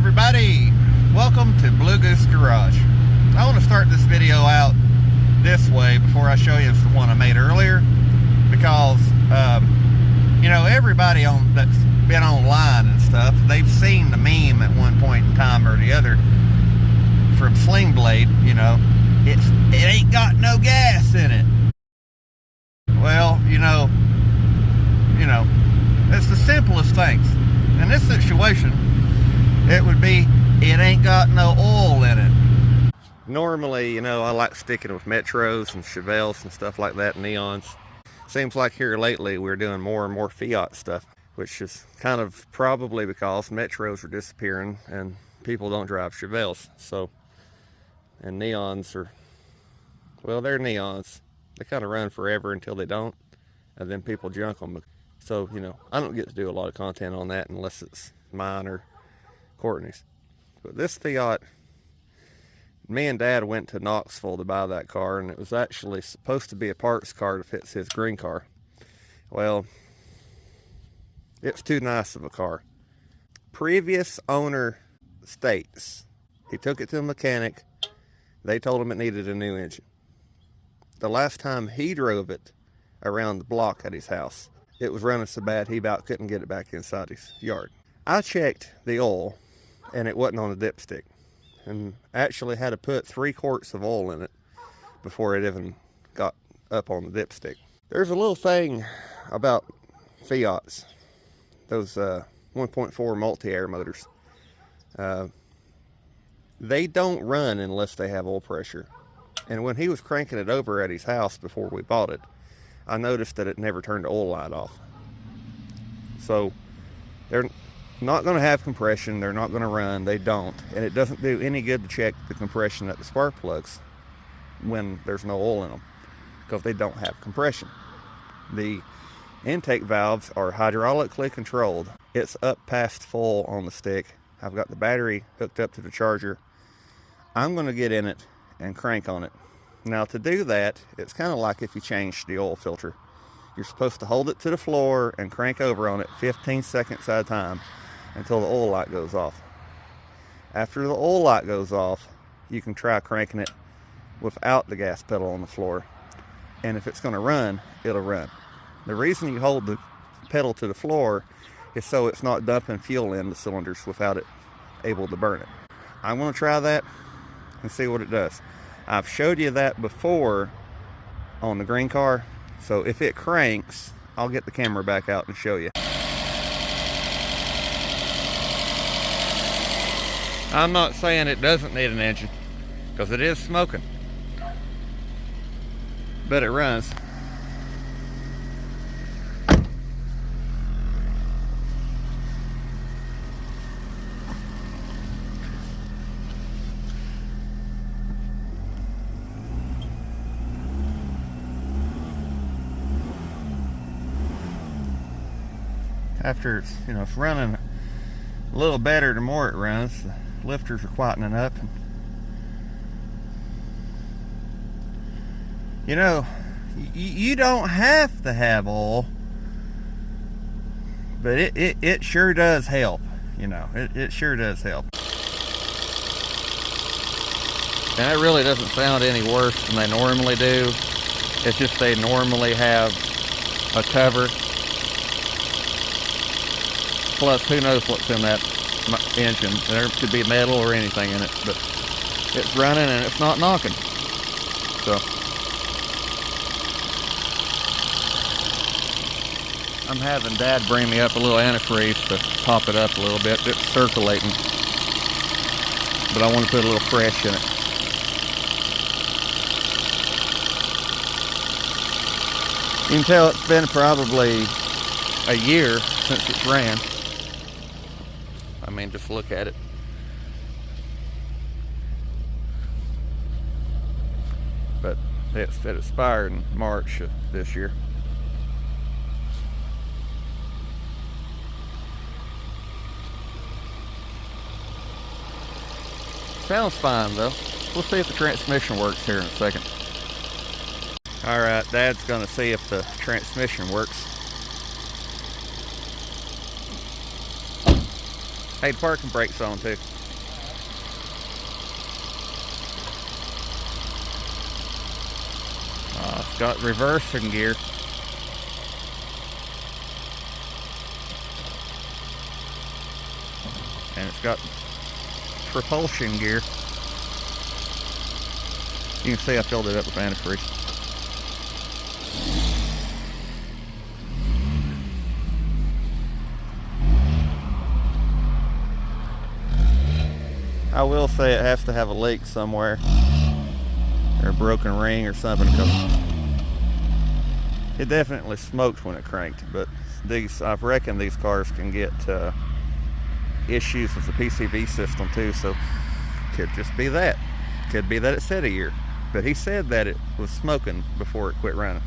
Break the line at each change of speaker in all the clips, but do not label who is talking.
everybody, welcome to Blue Goose Garage. I want to start this video out this way before I show you the one I made earlier, because you know, everybody that's been online and stuff, they've seen the meme at one point in time or the other from Sling Blade. You know, it ain't got no gas in it. Well, you know, it's the simplest things. In this situation, it would be, it ain't got no oil in it. Normally, you know, I like sticking with Metros and Chevelles and stuff like that, Neons. Seems like here lately we're doing more and more Fiat stuff, which is kind of probably because Metros are disappearing and people don't drive Chevelles. So, and Neons are, well, they're Neons. They kind of run forever until they don't, and then people junk them. So, you know, I don't get to do a lot of content on that unless it's mine or Courtney's. But this Fiat, me and Dad went to Knoxville to buy that car, and it was actually supposed to be a parts car to fit his green car. Well, it's too nice of a car. Previous owner states he took it to a mechanic. They told him it needed a new engine. The last time he drove it around the block at his house, it was running so bad he about couldn't get it back inside his yard. I checked the oil and it wasn't on the dipstick, and actually had to put 3 quarts of oil in it before it even got up on the dipstick. There's a little thing about Fiats, those 1.4 multi-air motors. They don't run unless they have oil pressure. And when he was cranking it over at his house before we bought it, I noticed that it never turned the oil light off. So they're not going to have compression, they're not going to run, they don't. And it doesn't do any good to check the compression at the spark plugs when there's no oil in them, because they don't have compression. The intake valves are hydraulically controlled. It's up past full on the stick. I've got the battery hooked up to the charger. I'm going to get in it and crank on it. Now, to do that, it's kind of like if you change the oil filter. You're supposed to hold it to the floor and crank over on it 15 seconds at a time until the oil light goes off. After the oil light goes off, you can try cranking it without the gas pedal on the floor. And if it's going to run, it'll run. The reason you hold the pedal to the floor is so it's not dumping fuel in the cylinders without it able to burn it. I'm going to try that and see what it does. I've showed you that before on the green car, so if it cranks, I'll get the camera back out and show you. I'm not saying it doesn't need an engine, because it is smoking, but it runs. After it's, you know, it's running a little better, the more it runs, the lifters are quietening up. And, you know, you don't have to have oil, but it sure does help. You know, it sure does help. And it really doesn't sound any worse than they normally do. It's just they normally have a cover. Plus, who knows what's in that engine. There could be metal or anything in it, but it's running and it's not knocking. So, I'm having Dad bring me up a little antifreeze to pop it up a little bit. It's circulating, but I want to put a little fresh in it. You can tell it's been probably a year since it's ran. I mean, just look at it. But it expired in March of this year. Sounds fine though. We'll see if the transmission works here in a second. Alright, Dad's gonna see if the transmission works. Hey, the parking brake's on too. It's got reversing gear. And it's got propulsion gear. You can see I filled it up with antifreeze. I will say it has to have a leak somewhere, or a broken ring or something, because it definitely smoked when it cranked. But I reckon these cars can get issues with the PCV system too, so could just be that. Could be that it said a year, but he said that it was smoking before it quit running.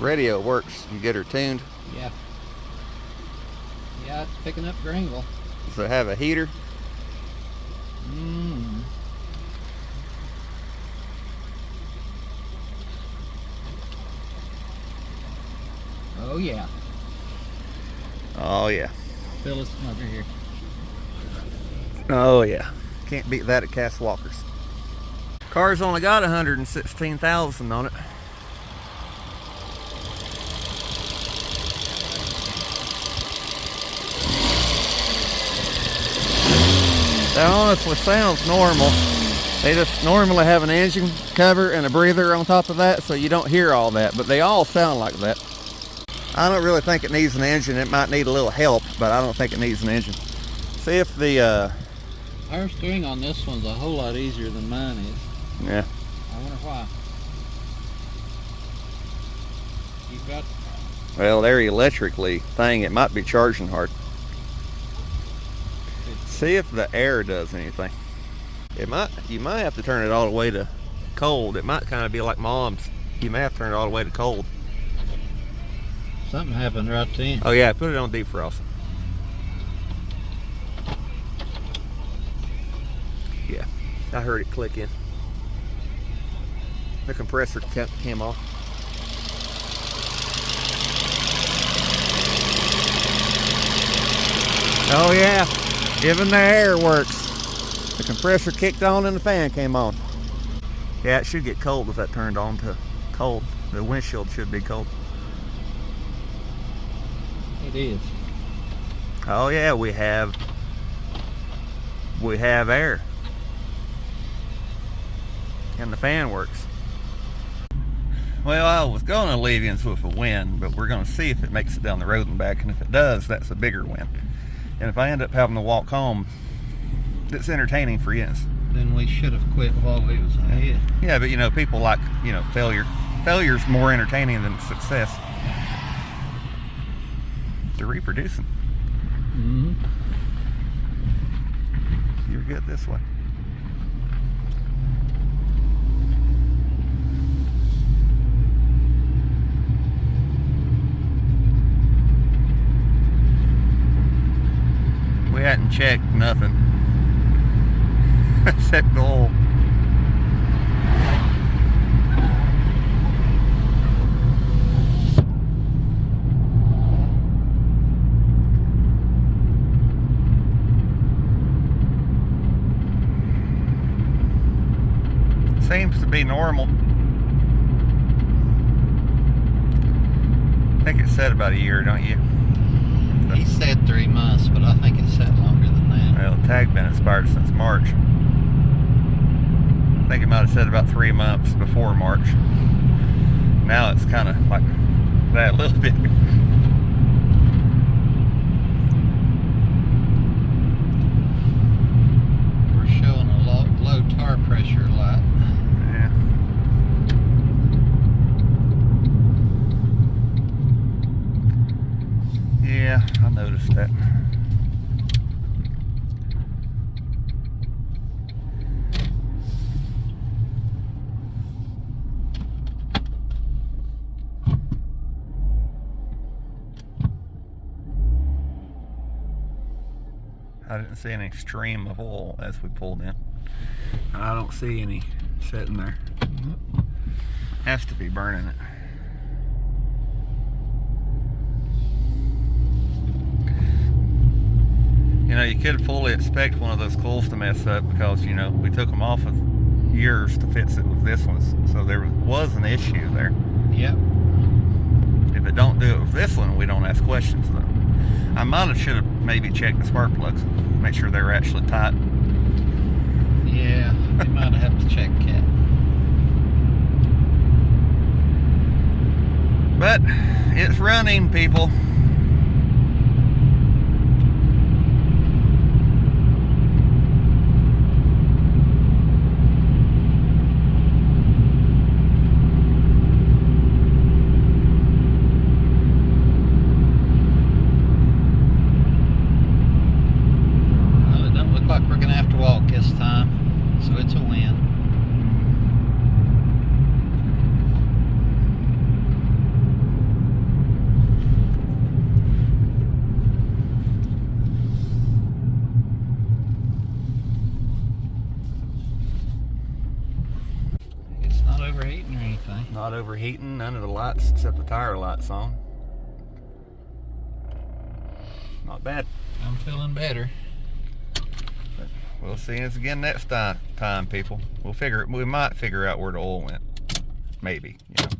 Radio works. You get her tuned?
Yeah. Yeah, it's picking up Greenville.
Does it have a heater?
Oh yeah.
Oh yeah.
Fill us over here.
Oh yeah. Can't beat that at Cass Walker's. Car's only got 116,000 on it. That honestly sounds normal. They just normally have an engine cover and a breather on top of that, so you don't hear all that, but they all sound like that. I don't really think it needs an engine. It might need a little help, but I don't think it needs an engine. See if the
Power steering on this one's a whole lot easier than mine is.
Yeah.
I wonder why. You've got...
Well, they're electrically thing. It might be charging hard. See if the air does anything. You might have to turn it all the way to cold. It might kind of be like Mom's. You may have to turn it all the way to cold.
Something happened right then.
Oh yeah, put it on defrost. Yeah, I heard it click in. The compressor came off. Oh yeah. Even the air works. The compressor kicked on and the fan came on. Yeah, it should get cold if that turned on to cold. The windshield should be cold.
It is.
Oh yeah, we have air. And the fan works. Well, I was going to leave you with a win, but we're going to see if it makes it down the road and back, and if it does, that's a bigger win. And if I end up having to walk home, it's entertaining for you.
Then we should have quit while we was ahead.
Yeah, but you know, people like, you know, failure. Failure's more entertaining than success. They're reproducing.
Mm-hmm.
You're good this way. We hadn't checked nothing except the oil. Seems to be normal. I think it said about a year, don't you?
He said 3 months, but I think it sat longer than that.
Well, the tag been expired since March. I think it might have said about 3 months before March. Now it's kind of like that a little bit.
We're showing a low tar pressure light.
Yeah. Yeah, I noticed that. didn't see any stream of oil as we pulled in. I don't see any sitting there. Has to be burning it. You know, you could fully expect one of those coils to mess up because, you know, we took them off of years to fix it with this one, so there was an issue there.
Yep.
If it don't do it with this one, we don't ask questions though. I should have maybe checked the spark plugs, make sure they were actually tight.
Yeah, we might have to check it.
But it's running, people.
We're gonna have to walk this time, so it's a win. It's not overheating or anything.
Not overheating, none of the lights except the tire lights on. Not bad.
I'm feeling better.
We'll see us again next time, people. We might figure out where the oil went. Maybe, you know.